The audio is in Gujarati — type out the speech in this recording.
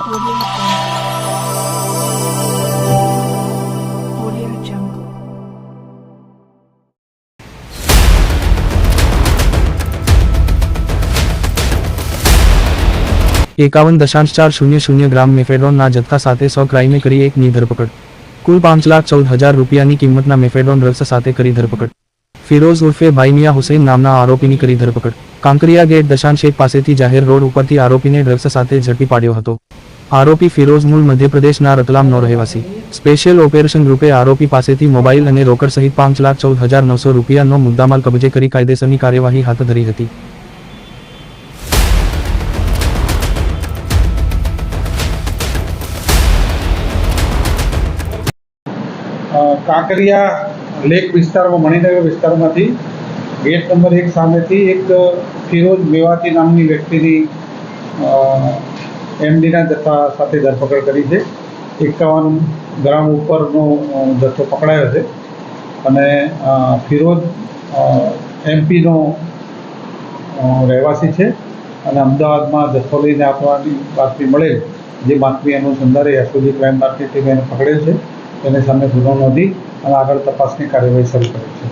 Audio Jungle. ₹51.400 ગ્રામ મેફેડ્રોનના જથ્થા સાથે 100 ક્રાઇમે કરી એકની ધરપકડ. કુલ ₹5,14,000 રૂપિયાની કિંમતના મેફેડ્રોન ડ્રગ્સ સાથે કરી ધરપકડ. ફિરોઝ ઉર્ફે ભાઈ મિયા હુસૈન નામના આરોપીની કરી ધરપકડ. કાંકરિયા ગેટ દશાંશેક પાસેથી જાહેર રોડ ઉપરથી આરોપીને ડ્રગ્સ સાથે ઝડપી પાડ્યો હતો. આરોપી ફિરોઝ મૂળ મધ્યપ્રદેશના રતલામનો રહેવાસી. સ્પેશિયલ ઓપરેશન ગ્રુપે આરોપી પાસેથી મોબાઈલ અને રોકડ સહિત ₹5,14,900 રૂપિયાનો મુદ્દામાલ કબજે કરી કાયદેસરની કાર્યવાહી હાથ ધરી હતી. કાંકરિયા લેક વિસ્તારમાં મણિનગર વિસ્તારમાંથી ગેટ નંબર 1 સામેથી એક ફિરોઝ મેવાતી નામની વ્યક્તિની એમડીના જથ્થા સાથે ધરપકડ કરી છે. 51 ગ્રામ ઉપરનો જથ્થો પકડાયો છે અને ફિરોઝ એમપીનો રહેવાસી છે અને અમદાવાદમાં જથ્થો લઈને આપવાની બાતમી મળેલ, જે બાતમી અનુસંધાને એસઓજી ક્રાઇમ બ્રાન્ચની ટીમે એને પકડેલ છે. તેની સામે ગુનો નોંધી અને આગળ તપાસની કાર્યવાહી શરૂ કરી છે.